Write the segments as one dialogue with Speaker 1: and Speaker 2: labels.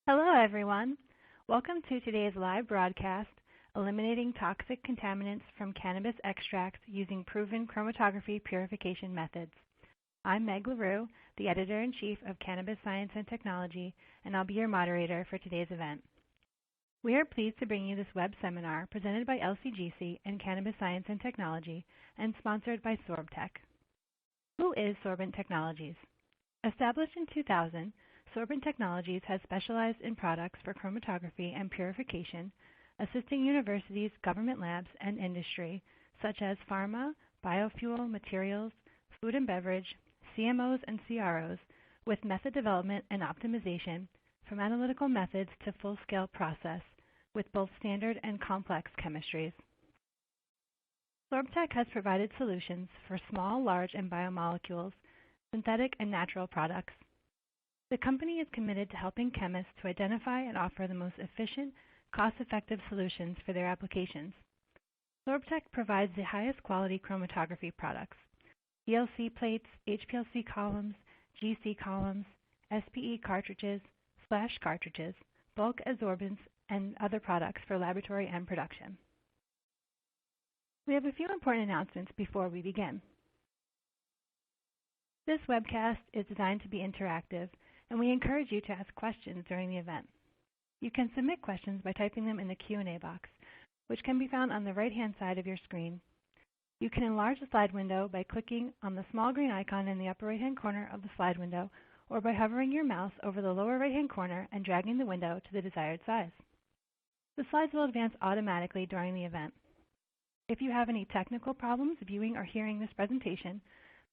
Speaker 1: Hello, everyone. Welcome to today's live broadcast, Eliminating Toxic Contaminants from Cannabis Extracts Using Proven Chromatography Purification Methods. I'm Meg LaRue, the Editor-in-Chief of Cannabis Science and Technology, and I'll be your moderator for today's event. We are pleased to bring you this web seminar presented by LCGC and Cannabis Science and Technology and sponsored by Sorbtech. Who is Sorbent Technologies? Established in 2000, Sorbent Technologies has specialized in products for chromatography and purification, assisting universities, government labs, and industry, such as pharma, biofuel, materials, food and beverage, CMOs and CROs, with method development and optimization, from analytical methods to full-scale process, with both standard and complex chemistries. Sorbtech has provided solutions for small, large, and biomolecules, synthetic and natural products. The company is committed to helping chemists to identify and offer the most efficient, cost-effective solutions for their applications. Sorbtech provides the highest quality chromatography products: ELC plates, HPLC columns, GC columns, SPE cartridges, flash cartridges, bulk adsorbents, and other products for laboratory and production. We have a few important announcements before we begin. This webcast is designed to be interactive, and we encourage you to ask questions during the event. You can submit questions by typing them in the Q&A box, which can be found on the right-hand side of your screen. You can enlarge the slide window by clicking on the small green icon in the upper right-hand corner of the slide window, or by hovering your mouse over the lower right-hand corner and dragging the window to the desired size. The slides will advance automatically during the event. If you have any technical problems viewing or hearing this presentation,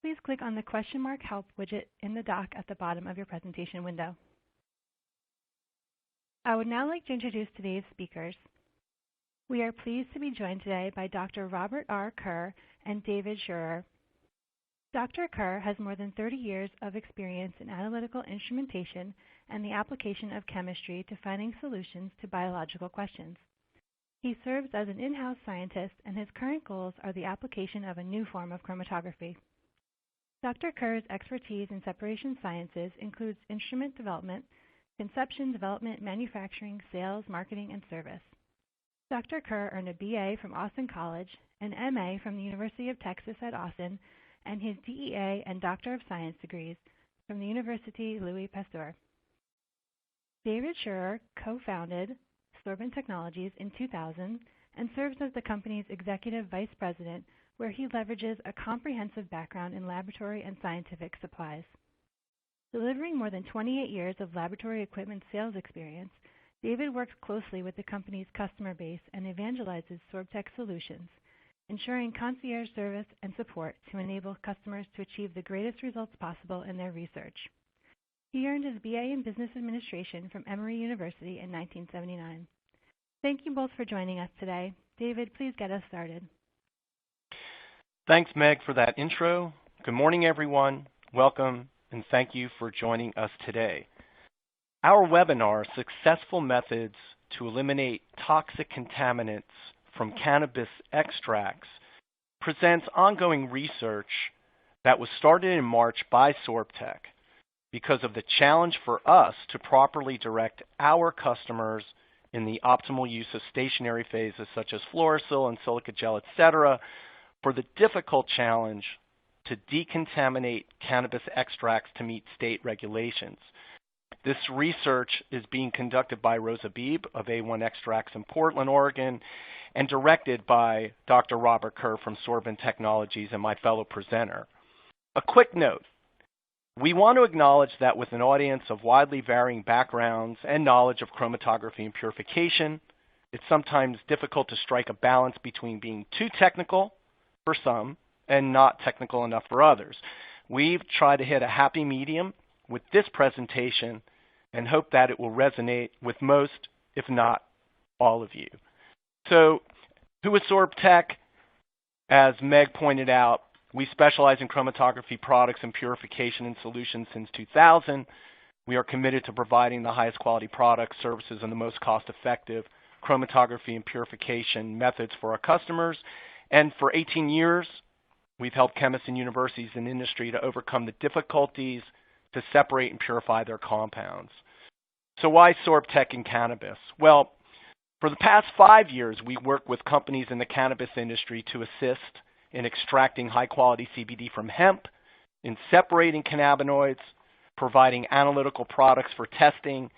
Speaker 1: please click on the question mark help widget in the dock at the bottom of your presentation window. I would now like to introduce today's speakers. We are pleased to be joined today by Dr. Robert R. Kerr and David Schurer. Dr. Kerr has more than 30 years of experience in analytical instrumentation and the application of chemistry to finding solutions to biological questions. He serves as an in-house scientist, and his current goals are the application of a new form of chromatography. Dr. Kerr's expertise in separation sciences includes instrument development, conception, development, manufacturing, sales, marketing, and service. Dr. Kerr earned a BA from Austin College, an MA from the University of Texas at Austin, and his DEA and Doctor of Science degrees from the University Louis Pasteur. David Schurer co-founded Sorbent Technologies in 2000 and serves as the company's executive vice president, where he leverages a comprehensive background in laboratory and scientific supplies. Delivering more than 28 years of laboratory equipment sales experience, David works closely with the company's customer base and evangelizes Sorbtech solutions, ensuring concierge service and support to enable customers to achieve the greatest results possible in their research. He earned his BA in Business Administration from Emory University in 1979. Thank you both for joining us today. David, please get us started.
Speaker 2: Thanks, Meg, for that intro. Good morning, everyone. Welcome, and thank you for joining us today. Our webinar, Successful Methods to Eliminate Toxic Contaminants from Cannabis Extracts, presents ongoing research that was started in March by Sorbtech because of the challenge for us to properly direct our customers in the optimal use of stationary phases such as fluorosil and silica gel, etc., for the difficult challenge to decontaminate cannabis extracts to meet state regulations. This research is being conducted by Rosa Beebe of A1 Extracts in Portland, Oregon, and directed by Dr. Robert Kerr from Sorbent Technologies and my fellow presenter. A quick note. We want to acknowledge that with an audience of widely varying backgrounds and knowledge of chromatography and purification, it's sometimes difficult to strike a balance between being too technical for some and not technical enough for others. We've tried to hit a happy medium with this presentation and hope that it will resonate with most, if not all of you. So, who is Sorbtech? As Meg pointed out, we specialize in chromatography products and purification and solutions since 2000. We are committed to providing the highest quality products, services, and the most cost-effective chromatography and purification methods for our customers. And for 18 years, we've helped chemists and universities and industry to overcome the difficulties to separate and purify their compounds. So why SorbTech and cannabis? Well, for the past 5 years, we work with companies in the cannabis industry to assist in extracting high-quality CBD from hemp, in separating cannabinoids, providing analytical products for testing,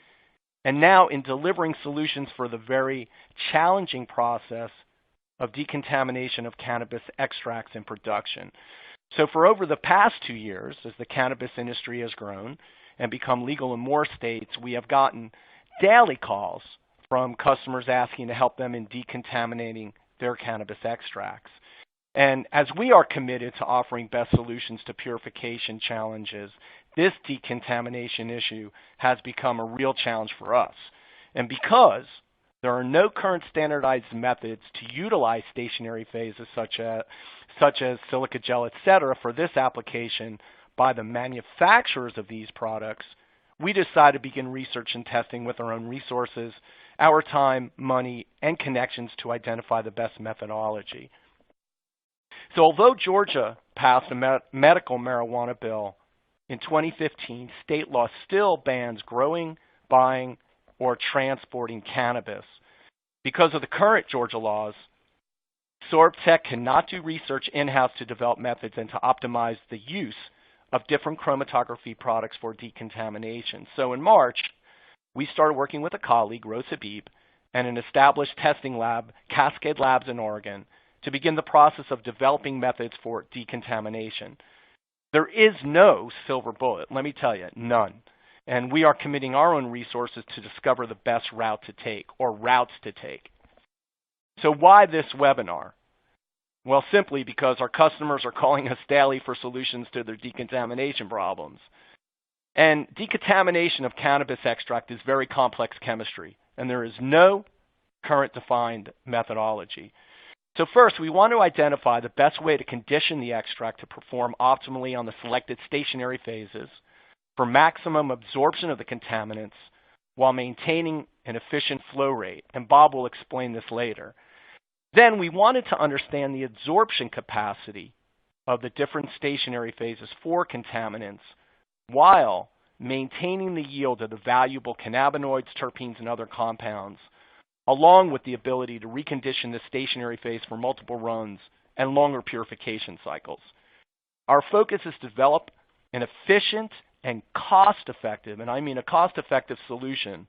Speaker 2: and now in delivering solutions for the very challenging process of decontamination of cannabis extracts in production. So for over the past 2 years, as the cannabis industry has grown and become legal in more states, we have gotten daily calls from customers asking to help them in decontaminating their cannabis extracts. And as we are committed to offering best solutions to purification challenges, this decontamination issue has become a real challenge for us. And because there are no current standardized methods to utilize stationary phases such as silica gel, etc., for this application by the manufacturers of these products, we decided to begin research and testing with our own resources, our time, money, and connections to identify the best methodology. So although Georgia passed a medical marijuana bill in 2015, state law still bans growing, buying, or transporting cannabis. Because of the current Georgia laws, SorbTech cannot do research in-house to develop methods and to optimize the use of different chromatography products for decontamination. So in March, we started working with a colleague, Rose Habib, and an established testing lab, Cascade Labs in Oregon, to begin the process of developing methods for decontamination. There is no silver bullet, let me tell you, none. And we are committing our own resources to discover the best route to take, or routes to take. So why this webinar? Well, simply because our customers are calling us daily for solutions to their decontamination problems. And decontamination of cannabis extract is very complex chemistry, and there is no current defined methodology. So first, we want to identify the best way to condition the extract to perform optimally on the selected stationary phases for maximum absorption of the contaminants while maintaining an efficient flow rate. And Bob will explain this later. Then we wanted to understand the absorption capacity of the different stationary phases for contaminants while maintaining the yield of the valuable cannabinoids, terpenes, and other compounds, along with the ability to recondition the stationary phase for multiple runs and longer purification cycles. Our focus is to develop an efficient and cost-effective, and I mean a cost-effective solution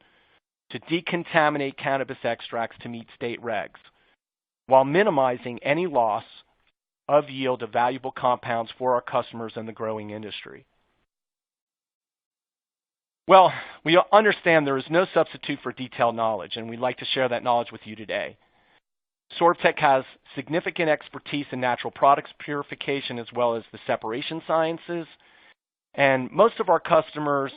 Speaker 2: to decontaminate cannabis extracts to meet state regs, while minimizing any loss of yield of valuable compounds for our customers in the growing industry. Well, we understand there is no substitute for detailed knowledge, and we'd like to share that knowledge with you today. SorbTech has significant expertise in natural products purification as well as the separation sciences, and most of our customers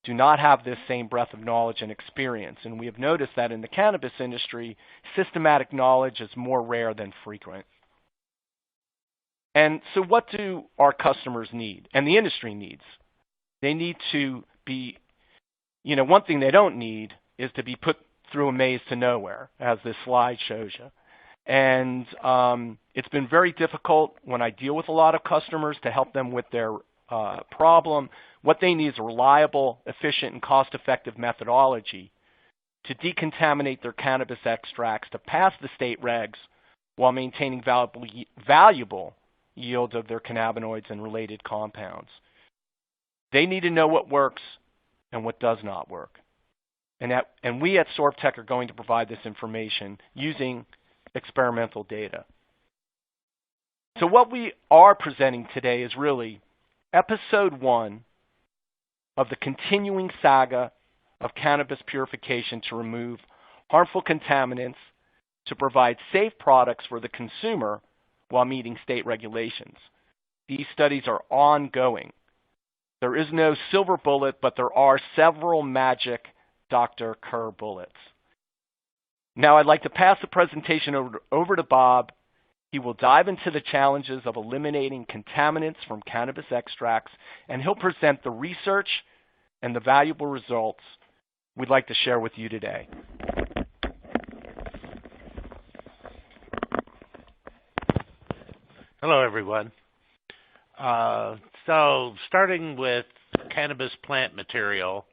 Speaker 2: do not have this same breadth of knowledge and experience, and we have noticed that in the cannabis industry, systematic knowledge is more rare than frequent. And so what do our customers need, and the industry needs? They need to be, one thing they don't need is to be put through a maze to nowhere, as this slide shows you. And it's been very difficult when I deal with a lot of customers to help them with their problem. What they need is a reliable, efficient, and cost-effective methodology to decontaminate their cannabis extracts to pass the state regs while maintaining valuable yields of their cannabinoids and related compounds. They need to know what works and what does not work. And we at SorbTech are going to provide this information using experimental data. So what we are presenting today is really episode 1 of the continuing saga of cannabis purification to remove harmful contaminants to provide safe products for the consumer while meeting state regulations. These studies are ongoing. There is no silver bullet, but there are several magic Dr. Kerr bullets. Now I'd like to pass the presentation over to Bob. He will dive into the challenges of eliminating contaminants from cannabis extracts, and he'll present the research and the valuable results we'd like to share with you today.
Speaker 3: Hello, everyone. So starting with cannabis plant material,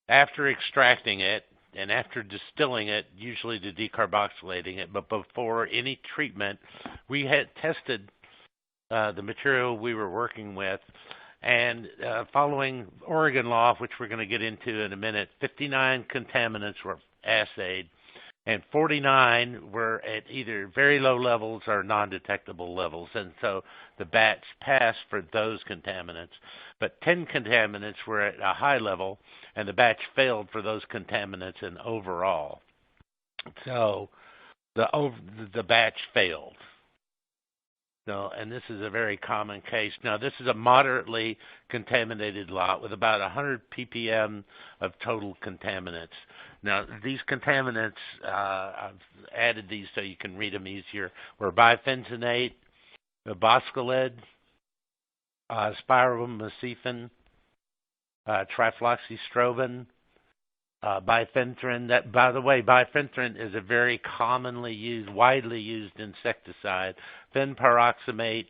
Speaker 3: after extracting it and after distilling it, usually to decarboxylating it, but before any treatment, we had tested the material we were working with, and following Oregon law, which we're going to get into in a minute, 59 contaminants were assayed, and 49 were at either very low levels or non-detectable levels, and so the batch passed for those contaminants. But 10 contaminants were at a high level, and the batch failed for those contaminants and overall. So the batch failed. So, and this is a very common case. Now, this is a moderately contaminated lot with about 100 ppm of total contaminants. Now, these contaminants, I've added these so you can read them easier, were biphentonate, boscalid, spiromethamphetamine, trifloxystrobin, biphenthrin. That, by the way, biphenthrin is a very commonly used, widely used insecticide. Phenperoxamate,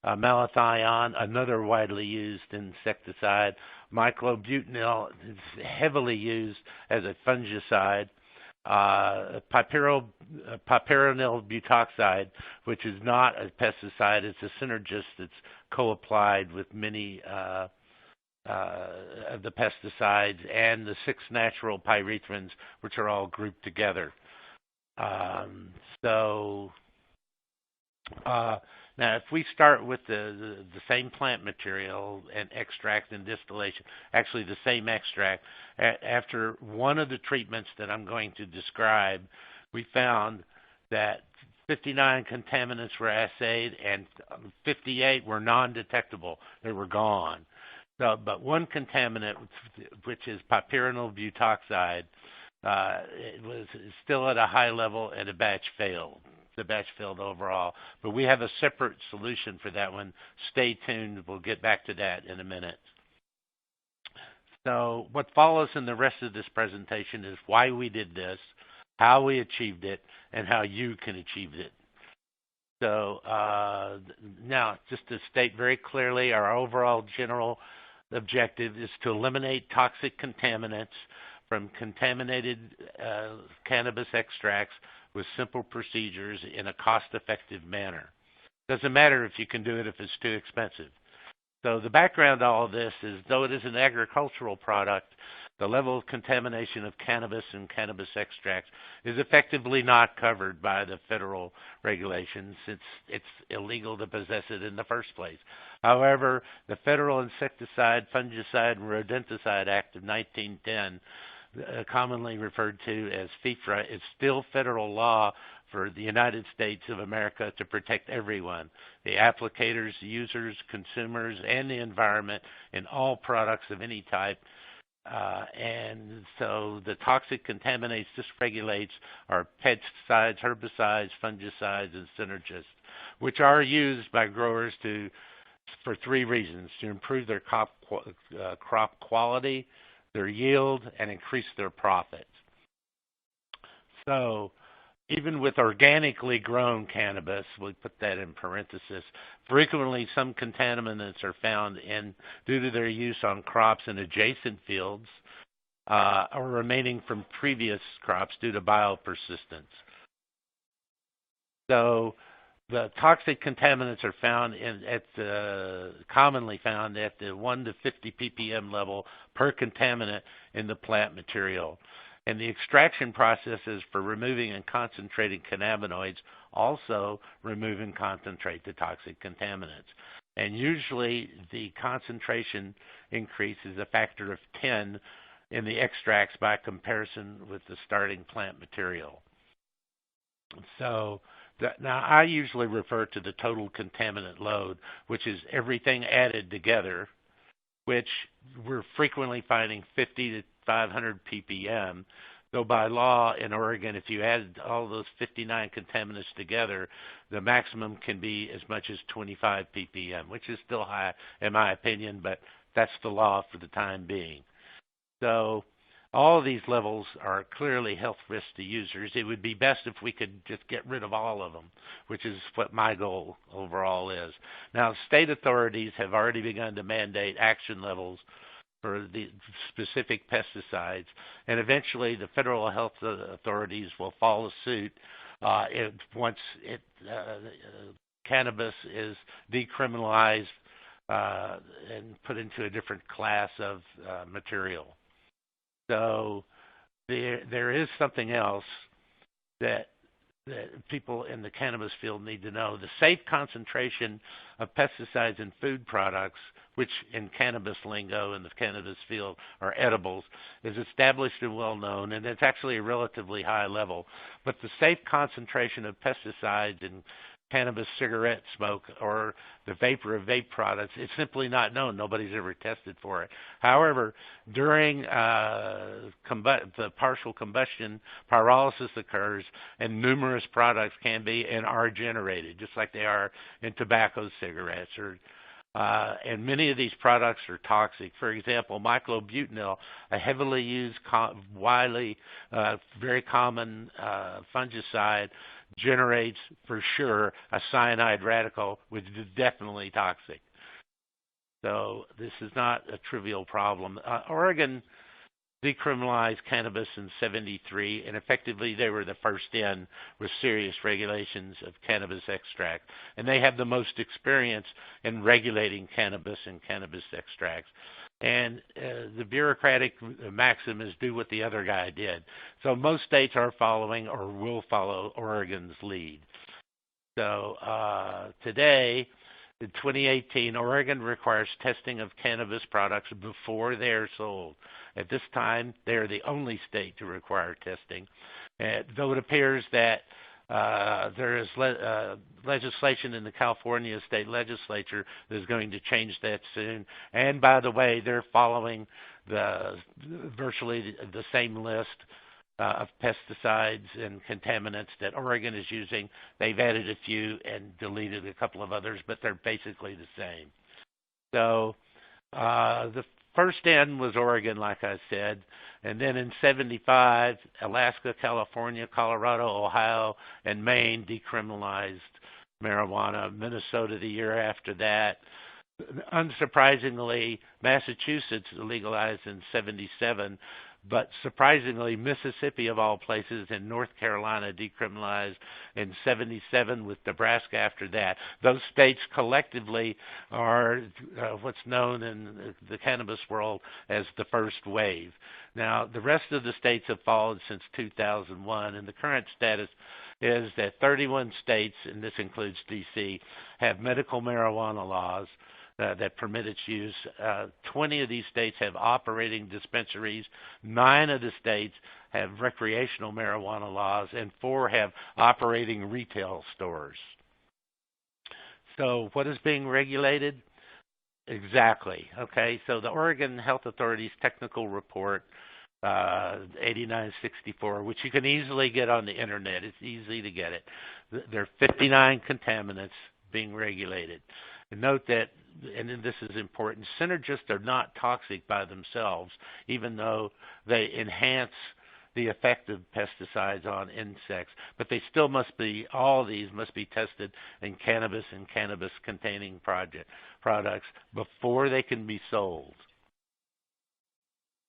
Speaker 3: malathion, another widely used insecticide. Myclobutanil is heavily used as a fungicide. Pyperynyl butoxide, which is not a pesticide, it's a synergist that's co-applied with many of the pesticides, and the 6 natural pyrethrins, which are all grouped together. Now, if we start with the same plant material and extract and distillation, actually the same extract, after one of the treatments that I'm going to describe, we found that 59 contaminants were assayed and 58 were non-detectable. They were gone. So, but one contaminant, which is pyperynyl butoxide, it was still at a high level and the batch failed. The batch failed overall. But we have a separate solution for that one. Stay tuned. We'll get back to that in a minute. So what follows in the rest of this presentation is why we did this, how we achieved it, and how you can achieve it. So now, just to state very clearly, our overall general objective is to eliminate toxic contaminants from contaminated cannabis extracts with simple procedures in a cost-effective manner. Doesn't matter if you can do it if it's too expensive. So the background to all of this is, though it is an agricultural product, the level of contamination of cannabis and cannabis extracts is effectively not covered by the federal regulations. It's illegal to possess it in the first place. However, the Federal Insecticide, Fungicide, and Rodenticide Act of 1910, commonly referred to as FIFRA, is still federal law for the United States of America to protect everyone, the applicators, users, consumers, and the environment in all products of any type. And so the toxic contaminants this regulates are pesticides, herbicides, fungicides, and synergists, which are used by growers for 3 reasons: to improve their crop quality, their yield, and increase their profits. So even with organically grown cannabis, we put that in parentheses, frequently some contaminants are found due to their use on crops in adjacent fields or remaining from previous crops due to biopersistence. So the toxic contaminants are found commonly found at the 1 to 50 ppm level per contaminant in the plant material. And the extraction processes for removing and concentrating cannabinoids also remove and concentrate the toxic contaminants. And usually the concentration increase is a factor of 10 in the extracts by comparison with the starting plant material. So now I usually refer to the total contaminant load, which is everything added together, which we're frequently finding 50 to 500 ppm, though by law in Oregon, if you add all those 59 contaminants together, the maximum can be as much as 25 ppm, which is still high in my opinion, but that's the law for the time being. So all of these levels are clearly health risks to users. It would be best if we could just get rid of all of them, which is what my goal overall is. Now, state authorities have already begun to mandate action levels for the specific pesticides, and eventually the federal health authorities will follow suit once cannabis is decriminalized and put into a different class of material. So there is something else that people in the cannabis field need to know. The safe concentration of pesticides in food products, which in cannabis lingo in the cannabis field are edibles, is established and well known, and it's actually a relatively high level. But the safe concentration of pesticides in cannabis cigarette smoke or the vapor of vape products, it's simply not known. Nobody's ever tested for it. However, during the partial combustion, pyrolysis occurs, and numerous products can be and are generated, just like they are in tobacco cigarettes. And many of these products are toxic. For example, myclobutanil, a heavily used, widely, very common fungicide, generates for sure a cyanide radical, which is definitely toxic. So this is not a trivial problem. Oregon decriminalized cannabis in '73, and effectively they were the first in with serious regulations of cannabis extract. And they have the most experience in regulating cannabis and cannabis extracts. And the bureaucratic maxim is do what the other guy did. So most states are following or will follow Oregon's lead. So today, in 2018, Oregon requires testing of cannabis products before they are sold. At this time, they are the only state to require testing. Though it appears that there is legislation in the California state legislature that is going to change that soon. And by the way, they're following virtually the same list of pesticides and contaminants that Oregon is using. They've added a few and deleted a couple of others, but they're basically the same. So the first in was Oregon, like I said, and then in '75, Alaska, California, Colorado, Ohio, and Maine decriminalized marijuana. Minnesota the year after that. Unsurprisingly, Massachusetts legalized in '77, but surprisingly, Mississippi, of all places, and North Carolina decriminalized in '77 with Nebraska after that. Those states collectively are what's known in the cannabis world as the first wave. Now, the rest of the states have followed since 2001, and the current status is that 31 states, and this includes D.C., have medical marijuana laws that permit its use. 20 of these states have operating dispensaries. 9 of the states have recreational marijuana laws, and 4 have operating retail stores. So what is being regulated? Exactly. Okay, so the Oregon Health Authority's technical report, 8964, which you can easily get on the internet. It's easy to get it. There are 59 contaminants being regulated. And note that, and this is important, synergists are not toxic by themselves, even though they enhance the effect of pesticides on insects. But they still must be, all these must be tested in cannabis and cannabis-containing products before they can be sold.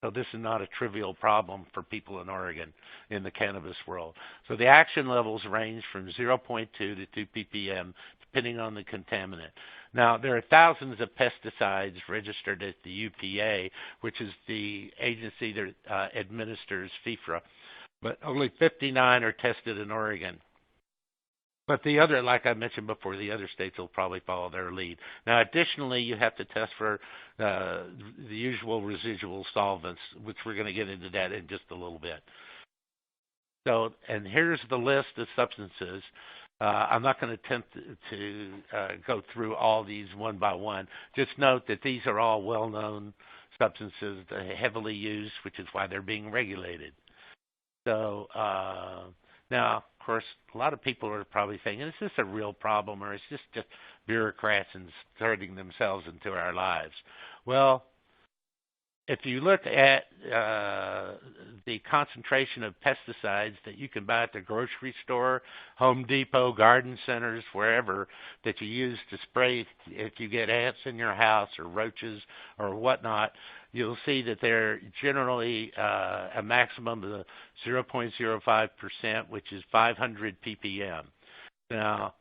Speaker 3: So this is not a trivial problem for people in Oregon in the cannabis world. So the action levels range from 0.2 to 2 ppm, depending on the contaminant. Now, there are thousands of pesticides registered at the UPA, which is the agency that administers FIFRA, but only 59 are tested in Oregon. But the other, like I mentioned before, the other states will probably follow their lead. Now, additionally, you have to test for the usual residual solvents, which we're going to get into that in just a little bit. So, and here's the list of substances. I'm not going to attempt to go through all these one by one. Just note that these are all well-known substances that are heavily used, which is why they're being regulated. So now, of course, a lot of people are probably saying, is this a real problem, or is this just bureaucrats inserting themselves into our lives? Well, if you look at the concentration of pesticides that you can buy at the grocery store, Home Depot, garden centers, wherever, that you use to spray if you get ants in your house or roaches or whatnot, you'll see that they're generally a maximum of 0.05%, which is 500 ppm. Now,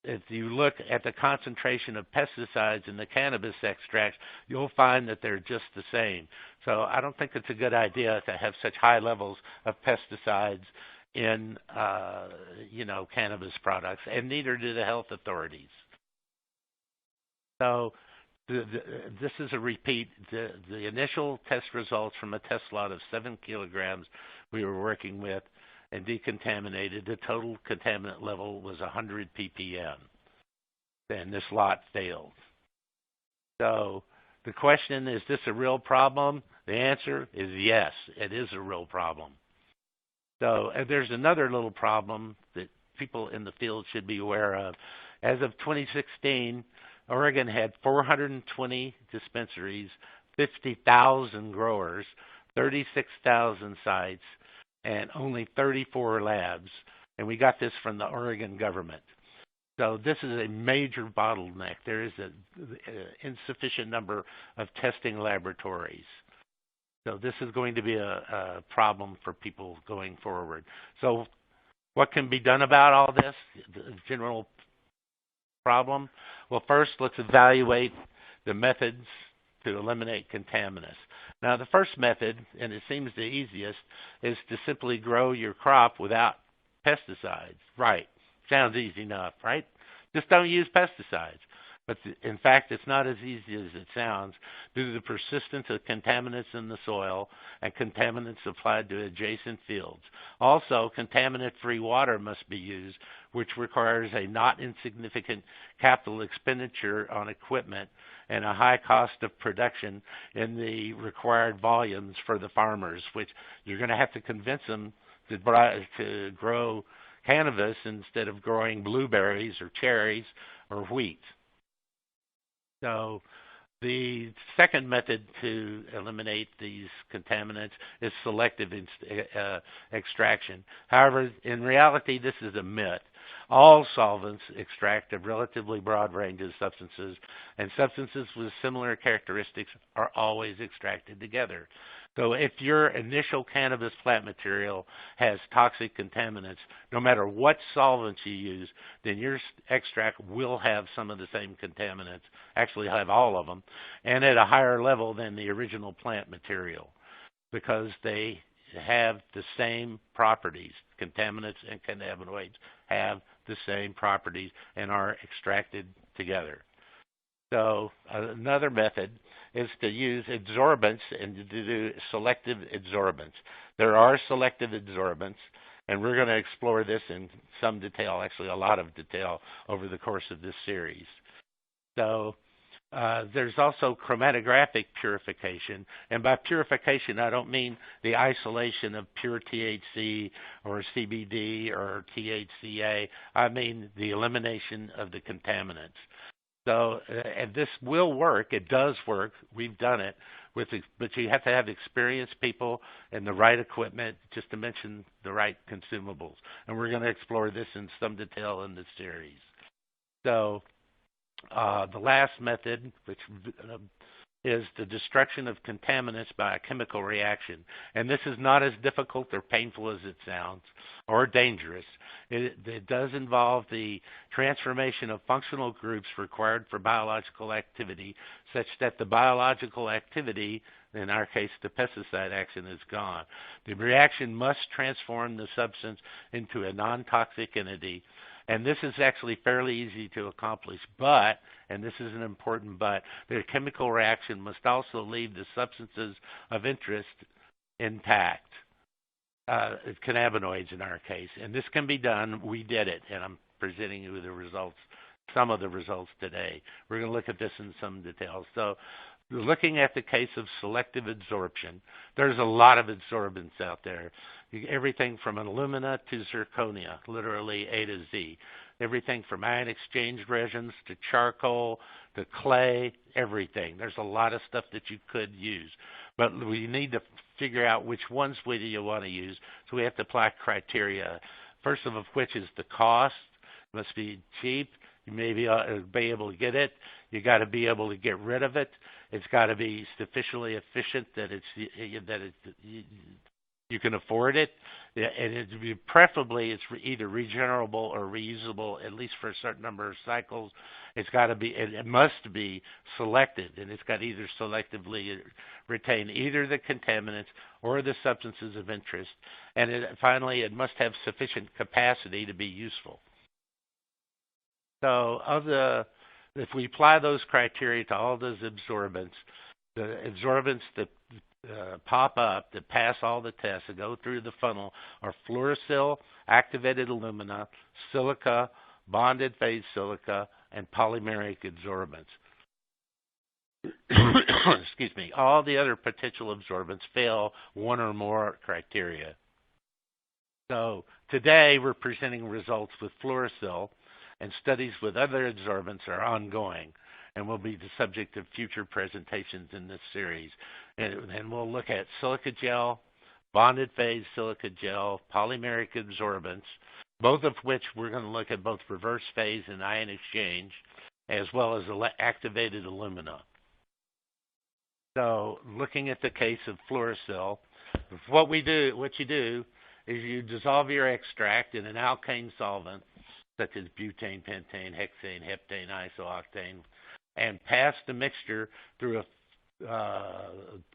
Speaker 3: if you look at the concentration of pesticides in the cannabis extracts, you'll find that they're just the same. So I don't think it's a good idea to have such high levels of pesticides in, cannabis products, and neither do the health authorities. So this is a repeat. The initial test results from a test lot of 7 kilograms we were working with and decontaminated, the total contaminant level was 100 ppm. Then this lot failed. So the question, is this a real problem? The answer is yes, it is a real problem. So there's another little problem that people in the field should be aware of. As of 2016, Oregon had 420 dispensaries, 50,000 growers, 36,000 sites, and only 34 labs, and we got this from the Oregon government. So this is a major bottleneck. There is an insufficient number of testing laboratories. So this is going to be a problem for people going forward. So what can be done about all this, the general problem? Well, first, let's evaluate the methods to eliminate contaminants. Now, the first method, and it seems the easiest, is to simply grow your crop without pesticides. Right. Sounds easy enough, right? Just don't use pesticides. But in fact, it's not as easy as it sounds due to the persistence of contaminants in the soil and contaminants applied to adjacent fields. Also, contaminant-free water must be used, which requires a not insignificant capital expenditure on equipment and a high cost of production in the required volumes for the farmers, which you're going to have to convince them to grow cannabis instead of growing blueberries or cherries or wheat. So the second method to eliminate these contaminants is selective extraction. However, in reality, this is a myth. All solvents extract a relatively broad range of substances, and substances with similar characteristics are always extracted together. So if your initial cannabis plant material has toxic contaminants, no matter what solvents you use, then your extract will have some of the same contaminants, actually have all of them, and at a higher level than the original plant material because they have the same properties. Contaminants and cannabinoids have the same properties and are extracted together. So another method is to use adsorbents and to do selective adsorbents. There are selective adsorbents, and we're going to explore this in some detail, actually a lot of detail, over the course of this series. So there's also chromatographic purification, and by purification I don't mean the isolation of pure THC or CBD or THCA. I mean the elimination of the contaminants. So, and this will work. It does work. We've done it, but you have to have experienced people and the right equipment, just to mention the right consumables. And we're going to explore this in some detail in this series. So, the last method, which is the destruction of contaminants by a chemical reaction. And this is not as difficult or painful as it sounds, or dangerous. It does involve the transformation of functional groups required for biological activity, such that the biological activity, in our case the pesticide action, is gone. The reaction must transform the substance into a non-toxic entity. And this is actually fairly easy to accomplish, but, and this is an important but, the chemical reaction must also leave the substances of interest intact, cannabinoids in our case. And this can be done. We did it, and I'm presenting you the results, some of the results today. We're going to look at this in some detail. So looking at the case of selective adsorption, there's a lot of adsorbents out there. Everything from alumina to zirconia, literally A to Z. everything from ion exchange resins to charcoal to clay, everything. There's a lot of stuff that you could use. But we need to figure out which ones we do you want to use, so we have to apply criteria. First of which is the cost. It must be cheap. You may be able to get it. You got to be able to get rid of it. It's got to be sufficiently efficient that you can afford it, and preferably it's either regenerable or reusable, at least for a certain number of cycles. It's got to be, it must be selected, and it's got to either selectively retain either the contaminants or the substances of interest, and finally, it must have sufficient capacity to be useful. So, if we apply those criteria to all those absorbents, the absorbents that pop up, that pass all the tests, that go through the funnel, are fluorosil, activated alumina, silica, bonded phase silica, and polymeric adsorbents. Excuse me. All the other potential absorbents fail one or more criteria. So today we're presenting results with fluorosil, and studies with other adsorbents are ongoing and will be the subject of future presentations in this series. And we'll look at silica gel, bonded phase silica gel, polymeric adsorbents, both of which we're going to look at both reverse phase and ion exchange, as well as activated alumina. So looking at the case of fluorosil, what you do is you dissolve your extract in an alkane solvent, such as butane, pentane, hexane, heptane, isooctane, and pass the mixture through a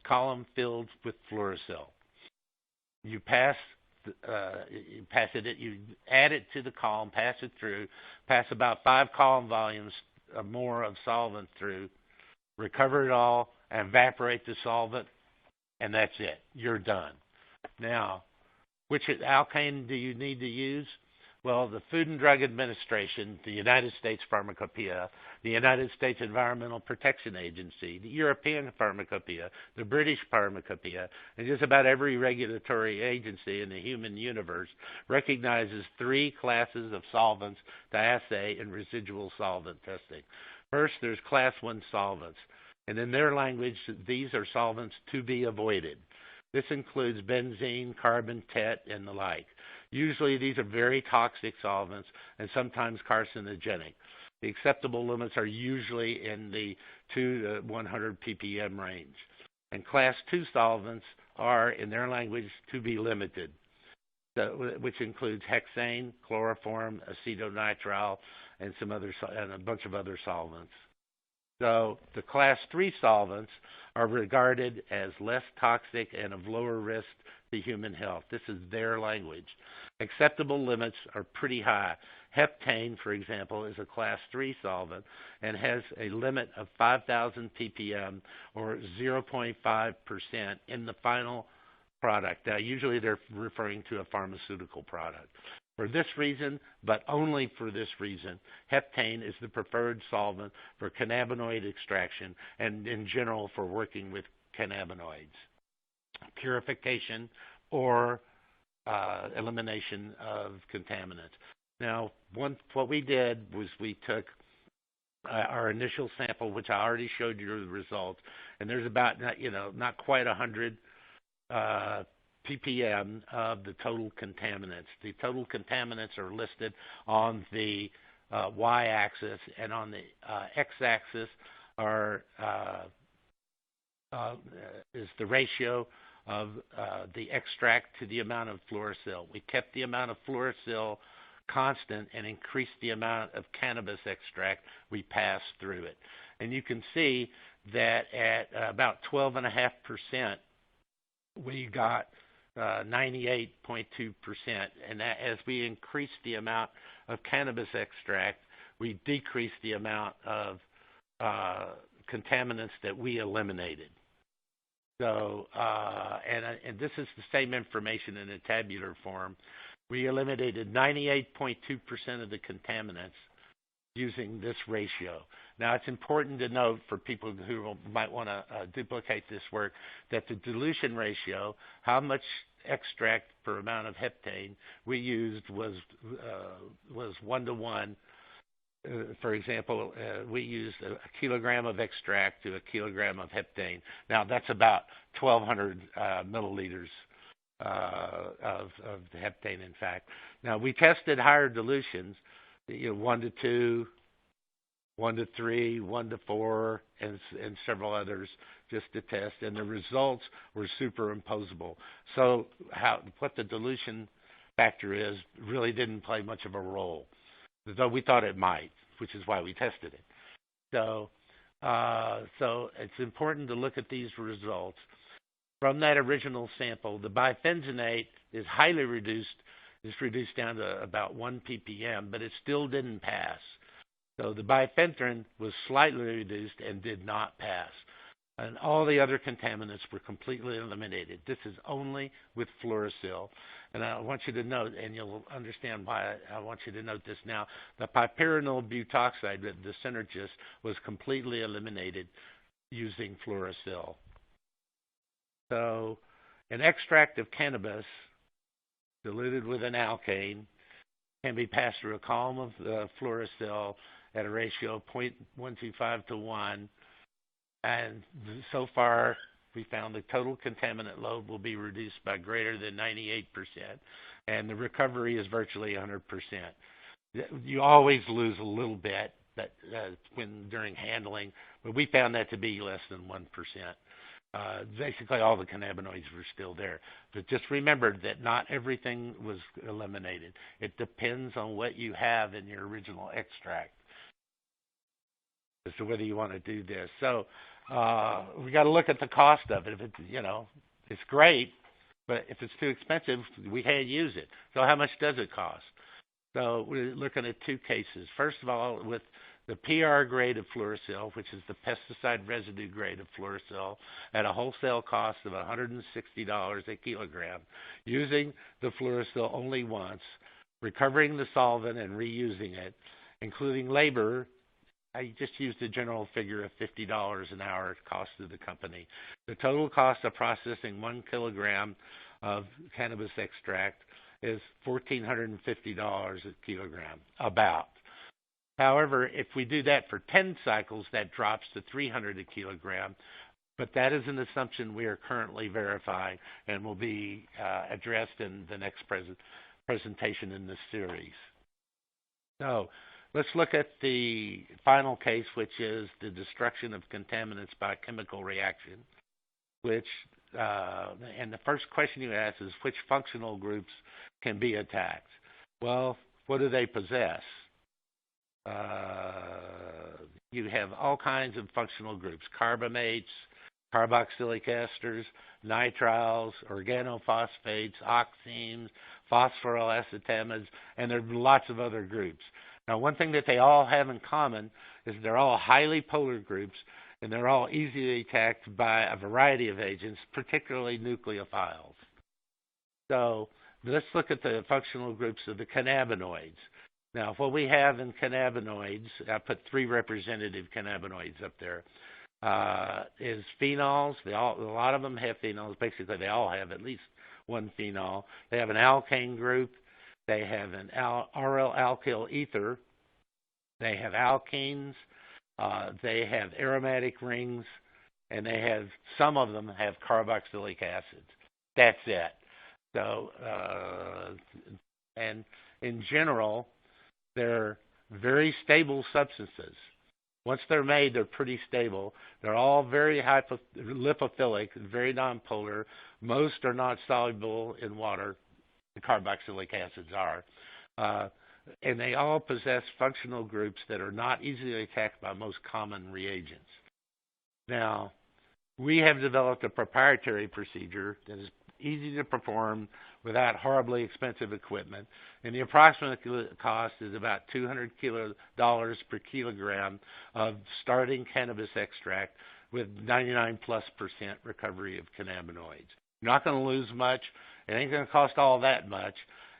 Speaker 3: column filled with fluorosil. You add it to the column, pass it through, pass about 5 column volumes or more of solvent through, recover it all, evaporate the solvent, and that's it. You're done. Now, which alkane do you need to use? Well, the Food and Drug Administration, the United States Pharmacopoeia, the United States Environmental Protection Agency, the European Pharmacopoeia, the British Pharmacopoeia, and just about every regulatory agency in the human universe recognizes 3 classes of solvents to assay in residual solvent testing. First, there's Class 1 solvents, and in their language, these are solvents to be avoided. This includes benzene, carbon, tet, and the like. Usually these are very toxic solvents and sometimes carcinogenic. The acceptable limits are usually in the 2 to 100 ppm range. And Class 2 solvents are, in their language, to be limited, which includes hexane, chloroform, acetonitrile, and a bunch of other solvents. So the Class 3 solvents are regarded as less toxic and of lower risk to human health. This is their language. Acceptable limits are pretty high. Heptane, for example, is a Class 3 solvent and has a limit of 5,000 ppm or 0.5% in the final product. Now, usually they're referring to a pharmaceutical product. For this reason, but only for this reason, heptane is the preferred solvent for cannabinoid extraction and in general for working with cannabinoids, purification, or elimination of contaminants. Now, what we did was we took our initial sample, which I already showed you the results, and there's about not quite 100 ppm of the total contaminants. The total contaminants are listed on the y-axis, and on the x-axis is the ratio of the extract to the amount of fluorosil. We kept the amount of fluorosil constant and increased the amount of cannabis extract we passed through it. And you can see that at about 12.5%, we got 98.2%. And that, as we increased the amount of cannabis extract, we decreased the amount of contaminants that we eliminated. So, and this is the same information in a tabular form. We eliminated 98.2% of the contaminants using this ratio. Now, it's important to note for people who might want to duplicate this work that the dilution ratio, how much extract per amount of heptane we used was 1 to 1. For example, we used a kilogram of extract to a kilogram of heptane. Now that's about 1,200 milliliters of the heptane, in fact. Now we tested higher dilutions, 1 to 2, 1 to 3, 1 to 4, and several others just to test, and the results were superimposable. So what the dilution factor is really didn't play much of a role, though we thought it might, which is why we tested it. So it's important to look at these results. From that original sample, the biphentonate is highly reduced. It's reduced down to about 1 ppm, but it still didn't pass. So the biphenthrin was slightly reduced and did not pass. And all the other contaminants were completely eliminated. This is only with fluorosil. And I want you to note, and you'll understand why I want you to note this now, the pyperenyl butoxide, the synergist, was completely eliminated using fluorosil. So an extract of cannabis diluted with an alkane can be passed through a column of fluorosil at a ratio of 0.125 to 1. And so far, we found the total contaminant load will be reduced by greater than 98%, and the recovery is virtually 100%. You always lose a little bit during handling, but we found that to be less than 1%. Basically, all the cannabinoids were still there. But just remember that not everything was eliminated. It depends on what you have in your original extract as to whether you want to do this. So we got to look at the cost of it. If it's, it's great, but if it's too expensive, we can't use it. So how much does it cost? So we're looking at two cases. First of all, with the PR grade of fluorosil, which is the pesticide residue grade of fluorosil, at a wholesale cost of $160 a kilogram, using the fluorosil only once, recovering the solvent and reusing it, including labor. I just used a general figure of $50 an hour cost to the company. The total cost of processing 1 kilogram of cannabis extract is $1,450 a kilogram, about. However, if we do that for 10 cycles, that drops to $300 a kilogram. But that is an assumption we are currently verifying and will be addressed in the next presentation in this series. So let's look at the final case, which is the destruction of contaminants by chemical reaction, which, and the first question you ask is which functional groups can be attacked? Well, what do they possess? You have all kinds of functional groups: carbamates, carboxylic esters, nitriles, organophosphates, oximes, phosphorylacetamides, and there are lots of other groups. Now, one thing that they all have in common is they're all highly polar groups, and they're all easily attacked by a variety of agents, particularly nucleophiles. So let's look at the functional groups of the cannabinoids. Now, what we have in cannabinoids, I put 3 representative cannabinoids up there, is phenols. A lot of them have phenols. Basically, they all have at least one phenol. They have an alkane group. They have an aryl alkyl ether. They have alkenes. They have aromatic rings, and some of them have carboxylic acids. That's it. So, and in general, they're very stable substances. Once they're made, they're pretty stable. They're all very lipophilic, very nonpolar. Most are not soluble in water. The carboxylic acids are. And they all possess functional groups that are not easily attacked by most common reagents. Now, we have developed a proprietary procedure that is easy to perform without horribly expensive equipment, and the approximate cost is about $200 per kilogram of starting cannabis extract with 99+% recovery of cannabinoids. You're not going to lose much. It ain't going to cost all that much,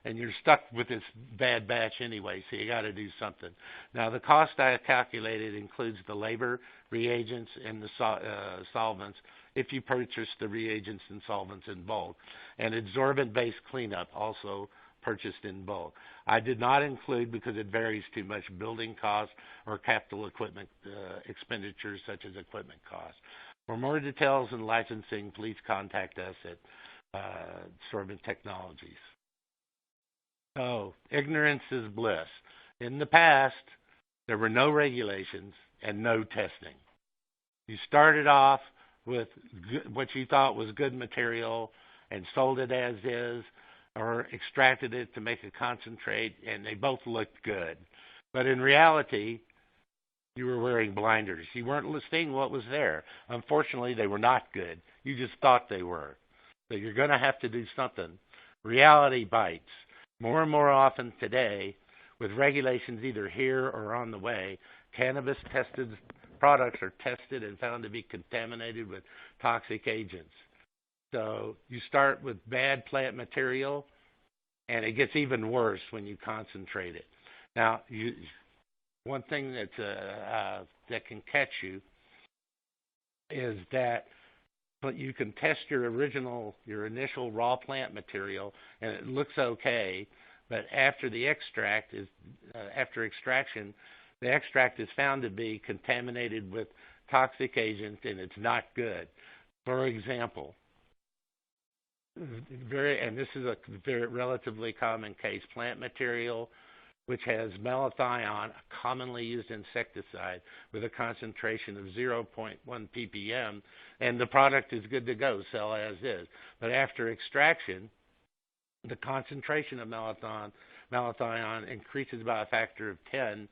Speaker 3: and you're stuck with this bad batch anyway, so you got to do something. Now, the cost I calculated includes the labor, reagents, and the solvents if you purchase the reagents and solvents in bulk, and adsorbent-based cleanup also purchased in bulk. I did not include, because it varies too much, building costs or capital equipment expenditures such as equipment costs. For more details and licensing, please contact us at Sorbent Technologies. So, ignorance is bliss. In the past, there were no regulations and no testing. You started off with what you thought was good material and sold it as is, or extracted it to make a concentrate, and they both looked good. But in reality, you were wearing blinders. You weren't seeing what was there. Unfortunately, they were not good. You just thought they were. So you're going to have to do something. Reality bites. More and more often today, with regulations either here or on the way, cannabis tested products are tested and found to be contaminated with toxic agents. So you start with bad plant material, and it gets even worse when you concentrate it. Now, one thing that can catch you is that you can test your initial raw plant material, and it looks okay, but after extraction, the extract is found to be contaminated with toxic agents, and it's not good. For example, and this is a very relatively common case, plant material which has malathion, a commonly used insecticide, with a concentration of 0.1 ppm, and the product is good to go, sell as is. But after extraction, the concentration of malathion increases by a factor of 10,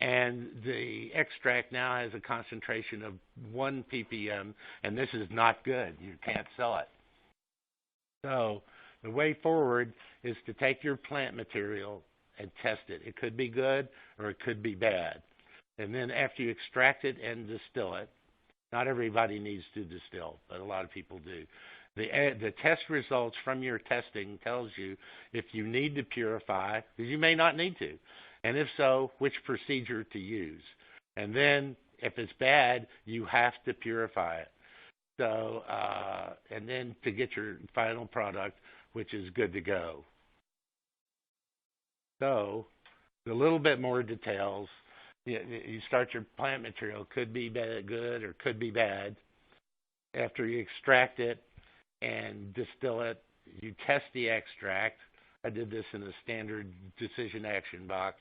Speaker 3: and the extract now has a concentration of 1 ppm, and this is not good. You can't sell it. So the way forward is to take your plant material and test it. It could be good or it could be bad. And then after you extract it and distill it, not everybody needs to distill, but a lot of people do. The test results from your testing tells you if you need to purify, because you may not need to, and if so, which procedure to use. And then if it's bad, you have to purify it. So, and then to get your final product, which is good to go. So, a little bit more details. You start your plant material, could be good or could be bad. After you extract it and distill it, you test the extract. I did this in a standard decision action box.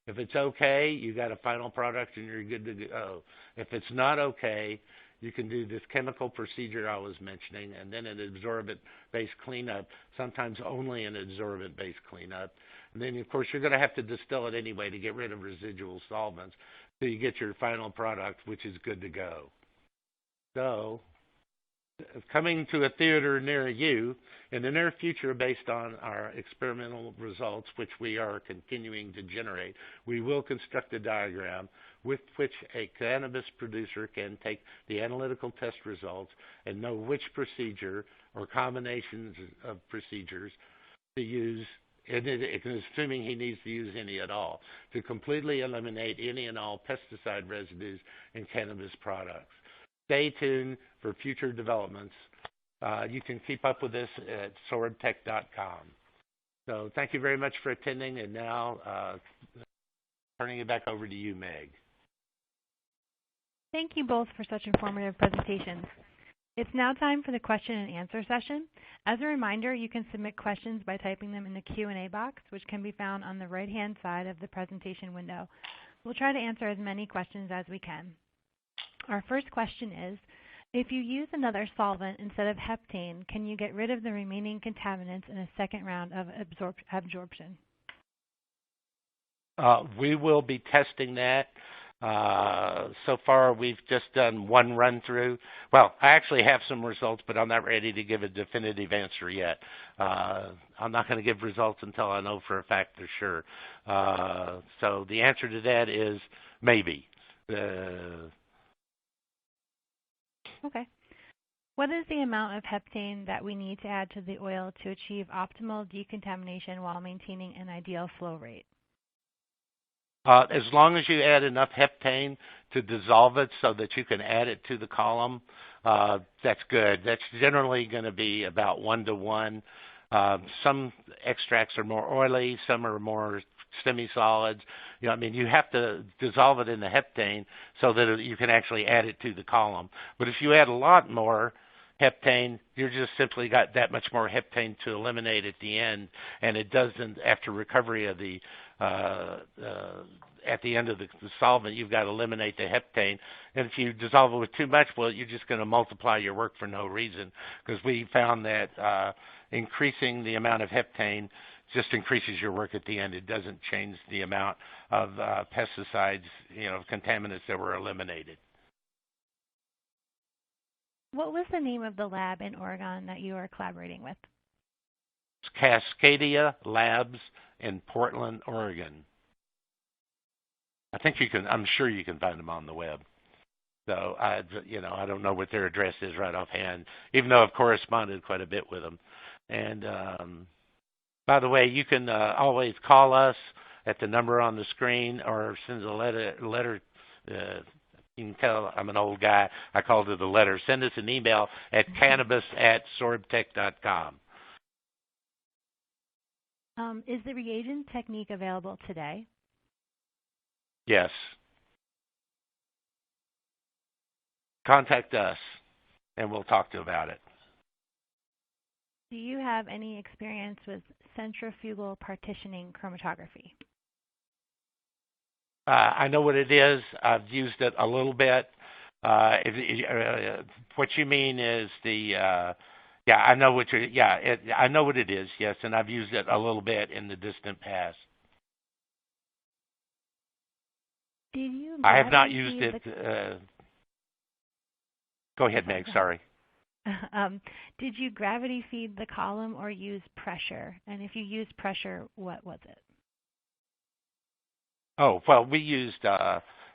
Speaker 3: If it's okay, you got a final product and you're good to go. If it's not okay, you can do this chemical procedure I was mentioning, and then an adsorbent-based cleanup, sometimes only an adsorbent-based cleanup. And then, of course, you're going to have to distill it anyway to get rid of residual solvents so you get your final product, which is good to go. So, coming to a theater near you in the near future, based on our experimental results, which we are continuing to generate, we will construct a diagram with which a cannabis producer can take the analytical test results and know which procedure or combinations of procedures to use, and assuming he needs to use any at all, to completely eliminate any and all pesticide residues in cannabis products. Stay tuned for future developments. You can keep up with this at sorbtech.com. So thank you very much for attending, and now turning it back over to you, Meg.
Speaker 1: Thank you both for such informative presentations. It's now time for the question and answer session. As a reminder, you can submit questions by typing them in the Q&A box, which can be found on the right-hand side of the presentation window. We'll try to answer as many questions as we can. Our first question is, if you use another solvent instead of heptane, can you get rid of the remaining contaminants in a second round of absorption?
Speaker 3: We will be testing that. So far, we've just done one run-through. Well, I actually have some results, but I'm not ready to give a definitive answer yet. I'm not going to give results until I know for a fact for sure. So the answer to that is maybe.
Speaker 1: Okay. What is the amount of heptane that we need to add to the oil to achieve optimal decontamination while maintaining an ideal flow rate?
Speaker 3: As long as you add enough heptane to dissolve it so that you can add it to the column, that's good. That's generally going to be about 1-to-1. Some extracts are more oily, some are more semi-solids. You have to dissolve it in the heptane so that you can actually add it to the column. But if you add a lot more heptane, you're just simply got that much more heptane to eliminate at the end, and it doesn't, after recovery of the at the end of the solvent, you've got to eliminate the heptane. And if you dissolve it with too much, well, you're just going to multiply your work for no reason, because we found that increasing the amount of heptane just increases your work at the end. It doesn't change the amount of pesticides, contaminants that were eliminated.
Speaker 1: What was the name of the lab in Oregon that you are collaborating with?
Speaker 3: It's Cascadia Labs in Portland, Oregon. I'm sure you can find them on the web. So I don't know what their address is right offhand, even though I've corresponded quite a bit with them. And by the way, you can always call us at the number on the screen or send a letter. You can tell I'm an old guy. I called it a letter. Send us an email at cannabis@sorbtech.com.
Speaker 1: Is the reagent technique available today?
Speaker 3: Yes. Contact us, and we'll talk to you about it.
Speaker 1: Do you have any experience with centrifugal partitioning chromatography?
Speaker 3: I know what it is. I've used it a little bit. What you mean is I know what I know what it is, yes, and I've used it a little bit in the distant past. I have not used it. Go ahead, Meg, sorry.
Speaker 1: Did you gravity feed the column or use pressure? And if you used pressure, what was it?
Speaker 3: Oh, well, we used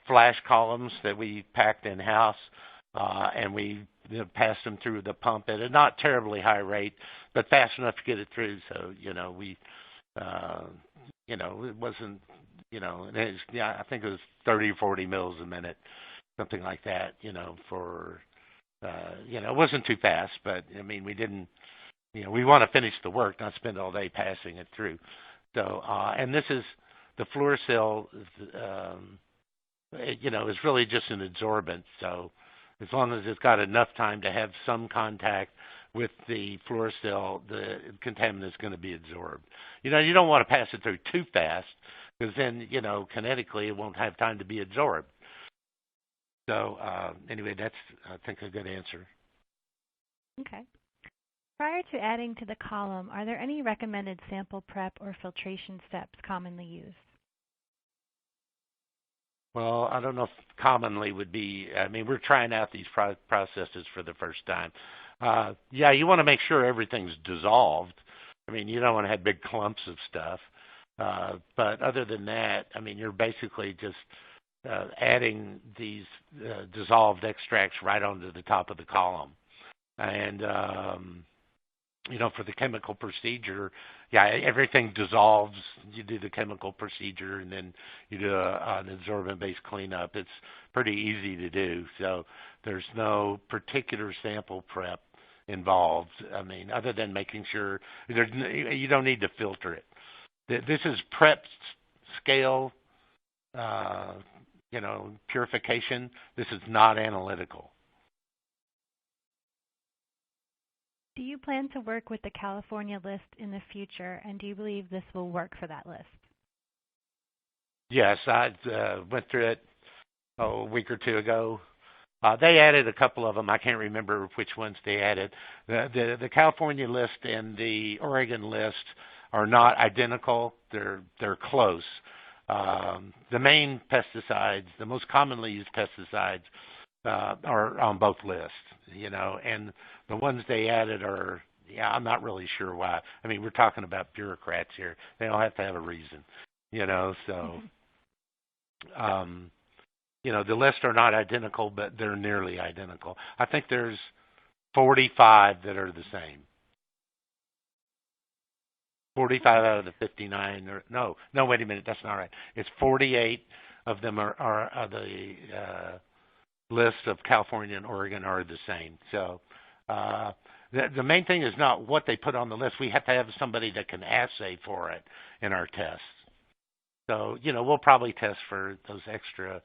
Speaker 3: flash columns that we packed in-house, and we passed them through the pump at a not terribly high rate, but fast enough to get it through. So, it wasn't, I think it was 30 or 40 mils a minute, something like that, for, it wasn't too fast, but, we didn't, we want to finish the work, not spend all day passing it through. So, and this is, the fluorosil, is really just an adsorbent. So as long as it's got enough time to have some contact with the fluorosil, the contaminant is going to be absorbed. You don't want to pass it through too fast, because then, kinetically it won't have time to be absorbed. So anyway, that's, I think, a good answer.
Speaker 1: Okay. Prior to adding to the column, are there any recommended sample prep or filtration steps commonly used?
Speaker 3: Well, I don't know if commonly would be, we're trying out these processes for the first time. You want to make sure everything's dissolved. You don't want to have big clumps of stuff. But other than that, you're basically just adding these dissolved extracts right onto the top of the column. And, for the chemical procedure, everything dissolves. You do the chemical procedure, and then you do an absorbent-based cleanup. It's pretty easy to do. So there's no particular sample prep involved. Other than making sure you don't need to filter it. This is prep scale, purification. This is not analytical.
Speaker 1: Do you plan to work with the California list in the future, and do you believe this will work for that list?
Speaker 3: Yes, I went through it a week or two ago. They added a couple of them. I can't remember which ones they added. The California list and the Oregon list are not identical. They're close. The main pesticides, the most commonly used pesticides, are on both lists, and the ones they added are, I'm not really sure why. We're talking about bureaucrats here. They don't have to have a reason, so, the lists are not identical, but they're nearly identical. I think there's 45 that are the same. 45 out of the 59, or no, wait a minute, that's not right. It's 48 of them are the list of California and Oregon are the same. So the main thing is not what they put on the list. We have to have somebody that can assay for it in our tests. So, we'll probably test for those extra,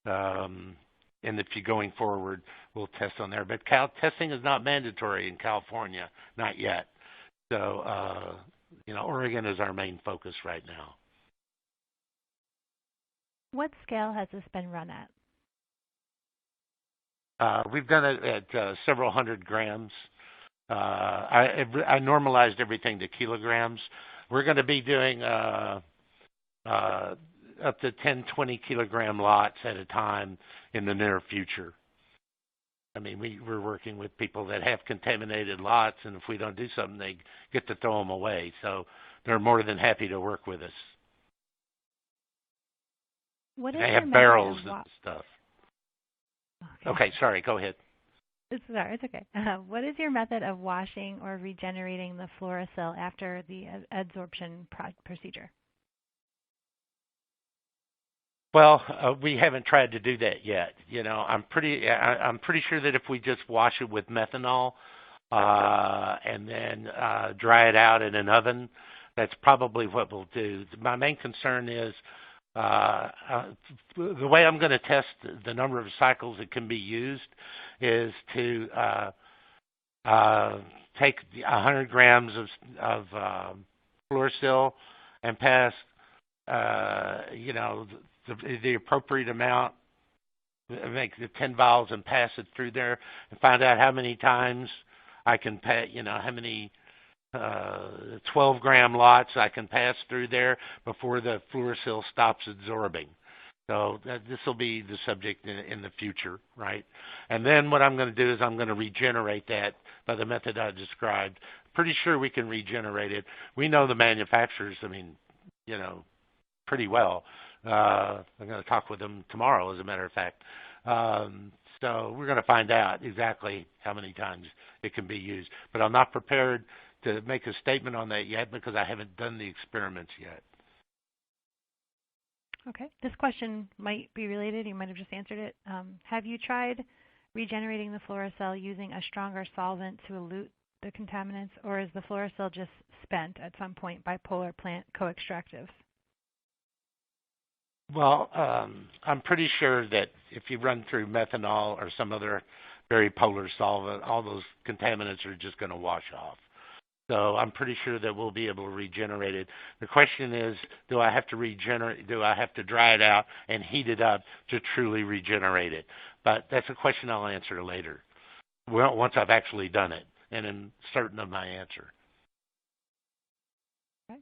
Speaker 3: and if you're going forward, we'll test on there. But testing is not mandatory in California, not yet. So, Oregon is our main focus right now.
Speaker 1: What scale has this been run at?
Speaker 3: We've done it at several hundred grams. I normalized everything to kilograms. We're going to be doing up to 10, 20 kilogram lots at a time in the near future. I mean, we're working with people that have contaminated lots, and if we don't do something, they get to throw them away. So they're more than happy to work with us. They have barrels and stuff. Okay, sorry, go ahead.
Speaker 1: It's okay. What is your method of washing or regenerating the fluorosil after the adsorption procedure?
Speaker 3: Well, we haven't tried to do that yet. I'm pretty sure that if we just wash it with methanol and then dry it out in an oven, that's probably what we'll do. My main concern is the way I'm going to test the number of cycles that can be used is to take 100 grams of fluorosil and pass, the appropriate amount, make the 10 vials and pass it through there and find out how many times I can pass, how many 12-gram lots I can pass through there before the fluorosil stops absorbing. So this will be the subject in the future, right? And then what I'm going to do is I'm going to regenerate that by the method I described. Pretty sure we can regenerate it. We know the manufacturers, pretty well. I'm going to talk with them tomorrow, as a matter of fact. So we're going to find out exactly how many times it can be used. But I'm not prepared to make a statement on that yet because I haven't done the experiments yet.
Speaker 1: Okay. This question might be related. You might have just answered it. Have you tried regenerating the fluorosil using a stronger solvent to elute the contaminants, or is the fluorosil just spent at some point by polar plant co-extractives?
Speaker 3: Well, I'm pretty sure that if you run through methanol or some other very polar solvent, all those contaminants are just going to wash off. So I'm pretty sure that we'll be able to regenerate it. The question is, do I have to regenerate? Do I have to dry it out and heat it up to truly regenerate it? But that's a question I'll answer later, once I've actually done it and am certain of my answer.
Speaker 1: Okay.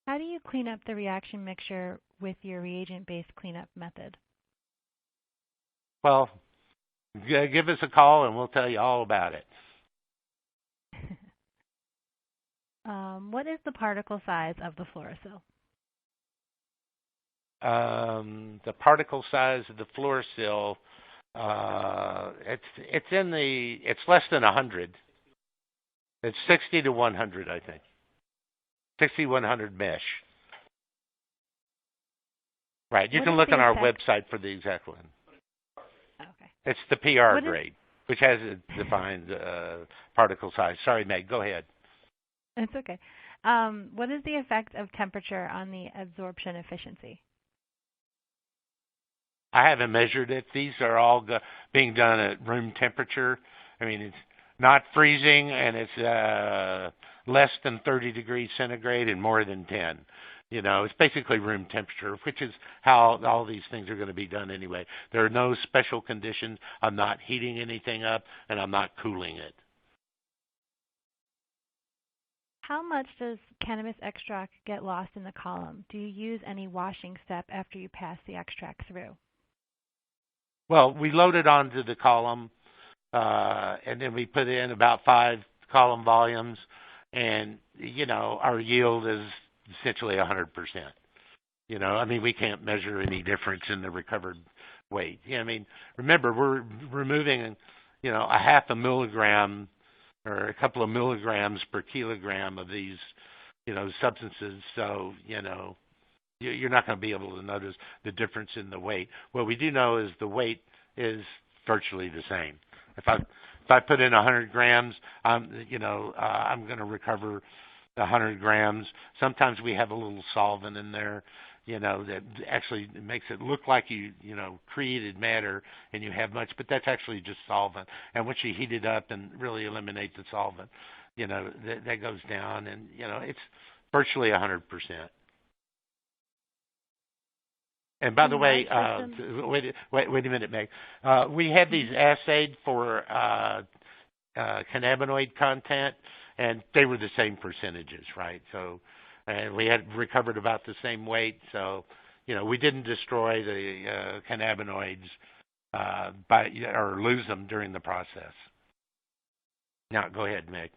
Speaker 1: How do you clean up the reaction mixture with your reagent-based cleanup method?
Speaker 3: Well, give us a call and we'll tell you all about it.
Speaker 1: What is the particle size of the fluorosil?
Speaker 3: The particle size of the fluorosil, it's less than 100. It's 60 to 100, I think. 60, 100 mesh. Right. You can look on our website for the exact one.
Speaker 1: Okay.
Speaker 3: It's the PR grade, which has a defined particle size. Sorry, Meg, go ahead.
Speaker 1: It's okay. What is the effect of temperature on the absorption efficiency?
Speaker 3: I haven't measured it. These are all being done at room temperature. I mean, it's not freezing, and it's less than 30 degrees centigrade and more than 10. It's basically room temperature, which is how all these things are going to be done anyway. There are no special conditions. I'm not heating anything up, and I'm not cooling it.
Speaker 1: How much does cannabis extract get lost in the column? Do you use any washing step after you pass the extract through?
Speaker 3: Well, we load it onto the column, and then we put in about 5 column volumes, and, our yield is essentially 100%. We can't measure any difference in the recovered weight. Remember, we're removing a half a milligram or a couple of milligrams per kilogram of these, substances. So, you're not going to be able to notice the difference in the weight. What we do know is the weight is virtually the same. If I put in 100 grams, I'm going to recover 100 grams. Sometimes we have a little solvent in there, that actually makes it look like you created matter and you have much, but that's actually just solvent. And once you heat it up and really eliminate the solvent, that goes down, and it's virtually 100%. And by the way, wait a minute, Meg. We had these assayed for cannabinoid content, and they were the same percentages, right? So, and we had recovered about the same weight. So, we didn't destroy the cannabinoids or lose them during the process. Now, go ahead, Meg.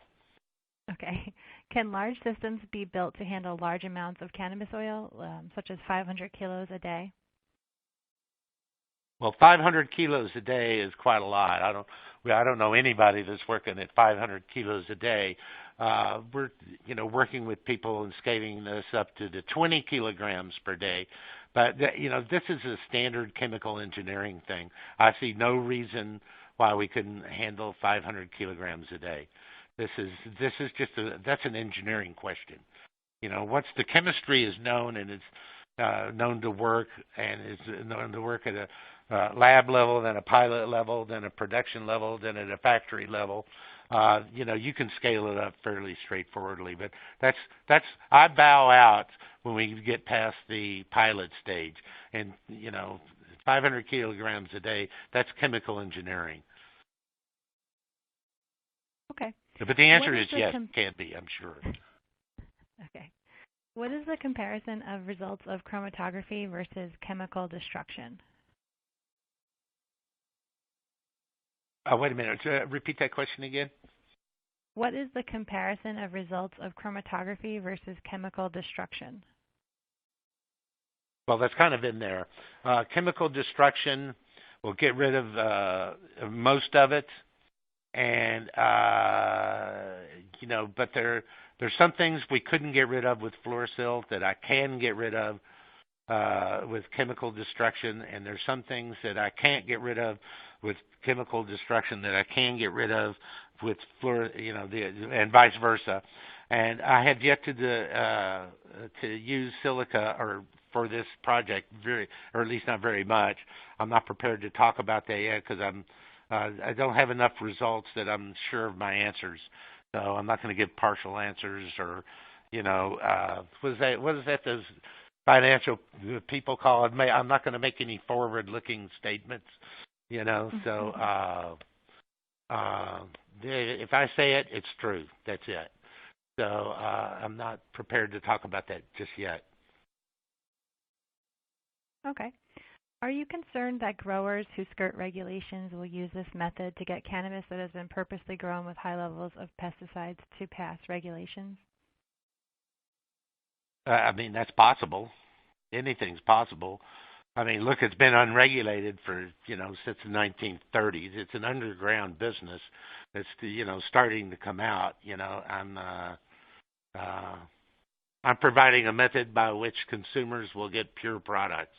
Speaker 1: Okay. Can large systems be built to handle large amounts of cannabis oil, such as 500 kilos a day?
Speaker 3: Well, 500 kilos a day is quite a lot. I don't know anybody that's working at 500 kilos a day. We're working with people and scaling this up to the 20 kilograms per day. But this is a standard chemical engineering thing. I see no reason why we couldn't handle 500 kilograms a day. This is just that's an engineering question. Once the chemistry is known and it's known to work, and is known to work at a lab level, then a pilot level, then a production level, then at a factory level, you can scale it up fairly straightforwardly. But that's I bow out when we get past the pilot stage, and 500 kilograms a day. That's chemical engineering.
Speaker 1: Okay.
Speaker 3: But the answer is yes, it can be, I'm sure.
Speaker 1: Okay. What is the comparison of results of chromatography versus chemical destruction?
Speaker 3: Wait a minute. Repeat that question again.
Speaker 1: What is the comparison of results of chromatography versus chemical destruction?
Speaker 3: Well, that's kind of in there. Chemical destruction will get rid of most of it. And, but there's some things we couldn't get rid of with fluorosil that I can get rid of with chemical destruction, and there's some things that I can't get rid of with chemical destruction that I can get rid of with and vice versa. And I have yet to use silica or for this project or at least not very much. I'm not prepared to talk about that yet because I don't have enough results that I'm sure of my answers. So I'm not going to give partial answers or, what is that those financial people call it? I'm not going to make any forward-looking statements, So if I say it, it's true. That's it. So I'm not prepared to talk about that just yet.
Speaker 1: Okay. Are you concerned that growers who skirt regulations will use this method to get cannabis that has been purposely grown with high levels of pesticides to pass regulations?
Speaker 3: That's possible. Anything's possible. Look, it's been unregulated for, since the 1930s. It's an underground business that's, starting to come out. I'm providing a method by which consumers will get pure products.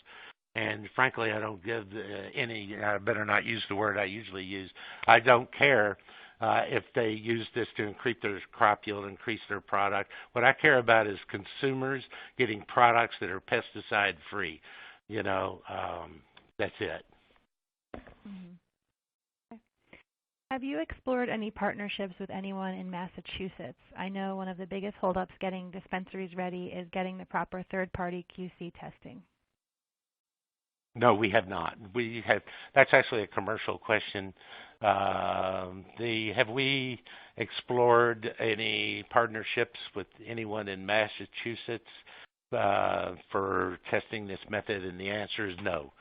Speaker 3: And frankly, I don't give I better not use the word I usually use. I don't care if they use this to increase their crop yield, increase their product. What I care about is consumers getting products that are pesticide free. That's it.
Speaker 1: Mm-hmm. Okay. Have you explored any partnerships with anyone in Massachusetts? I know one of the biggest holdups getting dispensaries ready is getting the proper third-party QC testing.
Speaker 3: No, we have not. That's actually a commercial question. Have we explored any partnerships with anyone in Massachusetts for testing this method? And the answer is no.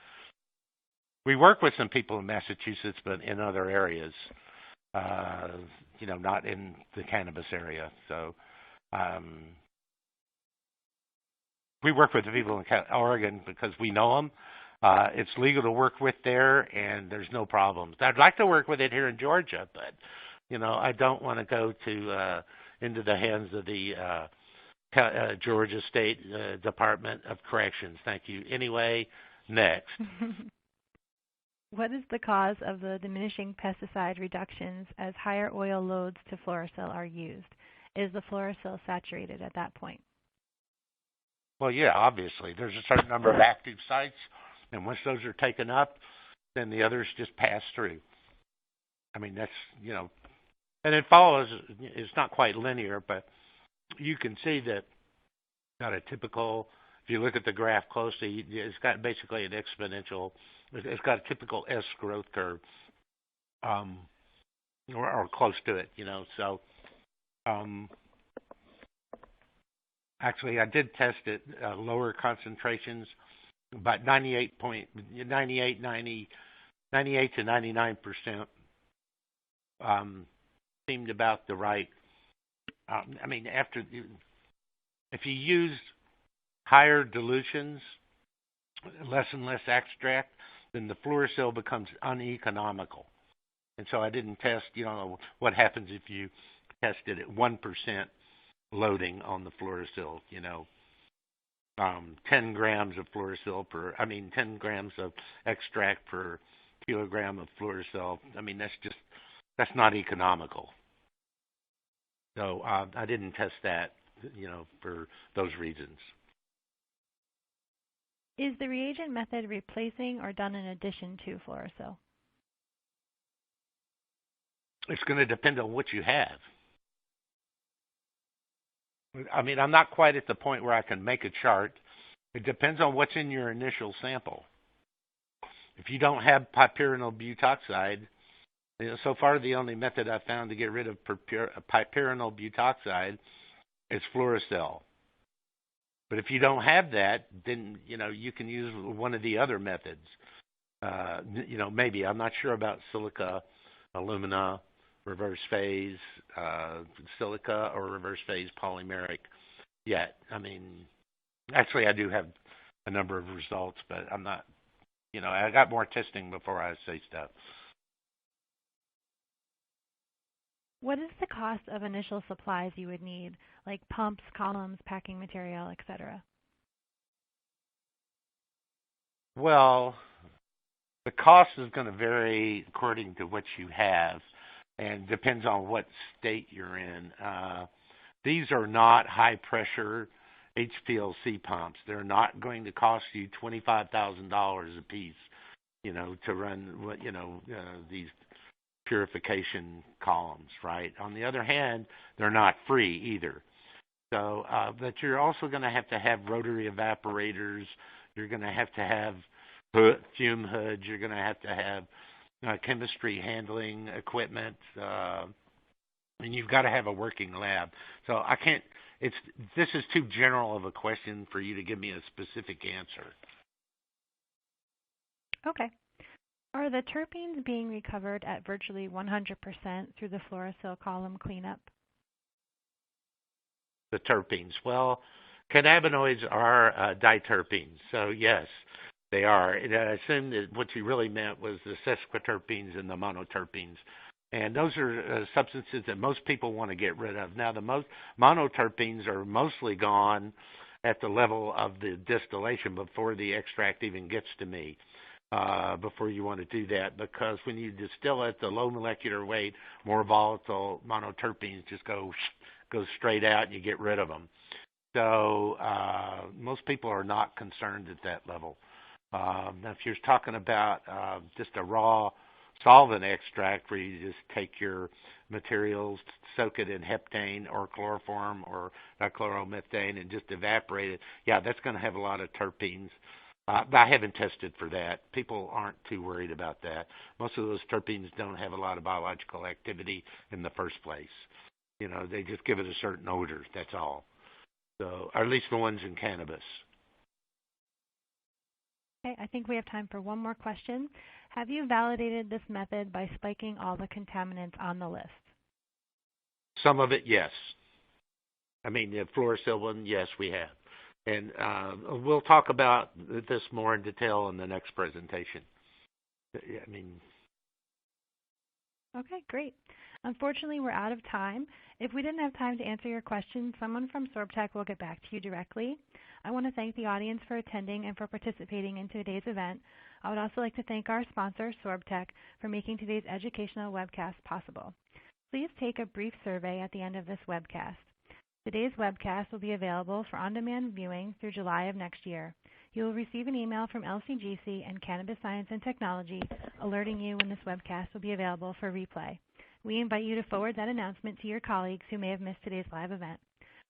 Speaker 3: We work with some people in Massachusetts, but in other areas, not in the cannabis area. So we work with the people in Oregon because we know them. It's legal to work with there, and there's no problems. I'd like to work with it here in Georgia, but I don't want to go to into the hands of the Georgia State Department of Corrections. Thank you. Anyway, next.
Speaker 1: What is the cause of the diminishing pesticide reductions as higher oil loads to fluorosil are used? Is the fluorosil saturated at that point?
Speaker 3: Well, yeah, obviously. There's a certain number of active sites, and once those are taken up, then the others just pass through. I mean, that's, and it follows, it's not quite linear, but you can see that got a typical, if you look at the graph closely, it's got basically an exponential, it's got a typical S growth curve, or close to it, so actually I did test it lower concentrations, about 98 to 99% seemed about the right. I mean, if you use higher dilutions, less and less extract, then the fluorosil becomes uneconomical. And so I didn't test, what happens if you tested at 1% loading on the fluorosil, 10 grams of fluorosil 10 grams of extract per kilogram of fluorosil. I mean, that's not economical. So I didn't test that, for those reasons.
Speaker 1: Is the reagent method replacing or done in addition to fluorosil?
Speaker 3: It's going to depend on what you have. I mean, I'm not quite at the point where I can make a chart. It depends on what's in your initial sample. If you don't have pyperenol butoxide, so far the only method I've found to get rid of pyperenol butoxide is fluorosil. But if you don't have that, then, you can use one of the other methods. Maybe. I'm not sure about silica, alumina, reverse phase, silica, or reverse phase polymeric yet. I mean, actually, I do have a number of results, but I'm not, I got more testing before I say stuff.
Speaker 1: What is the cost of initial supplies you would need, like pumps, columns, packing material, etc.?
Speaker 3: Well, the cost is going to vary according to what you have and depends on what state you're in. These are not high-pressure HPLC pumps. They're not going to cost you $25,000 a piece, to run, these purification columns, right? On the other hand, they're not free either. So, but you're also going to have rotary evaporators. You're going to have fume hoods. You're going to have chemistry handling equipment. And you've got to have a working lab. So I can't, this is too general of a question for you to give me a specific answer.
Speaker 1: Okay. Are the terpenes being recovered at virtually 100% through the fluorosil column cleanup?
Speaker 3: The terpenes. Well, cannabinoids are diterpenes, so yes, they are. And I assume that what you really meant was the sesquiterpenes and the monoterpenes. And those are substances that most people want to get rid of. Now, the monoterpenes are mostly gone at the level of the distillation before the extract even gets to me. Before you want to do that, because when you distill it, the low molecular weight, more volatile monoterpenes just go straight out and you get rid of them. So most people are not concerned at that level. Now, if you're talking about just a raw solvent extract where you just take your materials, soak it in heptane or chloroform or dichloromethane and just evaporate it, yeah, that's going to have a lot of terpenes. But I haven't tested for that. People aren't too worried about that. Most of those terpenes don't have a lot of biological activity in the first place. They just give it a certain odor, that's all. So, or at least the ones in cannabis.
Speaker 1: Okay, I think we have time for one more question. Have you validated this method by spiking all the contaminants on the list?
Speaker 3: Some of it, yes. I mean, the fluorosil one, yes, we have. And we'll talk about this more in detail in the next presentation. I mean,
Speaker 1: Okay, great. Unfortunately, we're out of time. If we didn't have time to answer your questions, someone from SorbTech will get back to you directly. I want to thank the audience for attending and for participating in today's event. I would also like to thank our sponsor, SorbTech, for making today's educational webcast possible. Please take a brief survey at the end of this webcast. Today's webcast will be available for on-demand viewing through July of next year. You will receive an email from LCGC and Cannabis Science and Technology alerting you when this webcast will be available for replay. We invite you to forward that announcement to your colleagues who may have missed today's live event.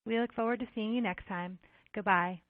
Speaker 1: We look forward to seeing you next time. Goodbye.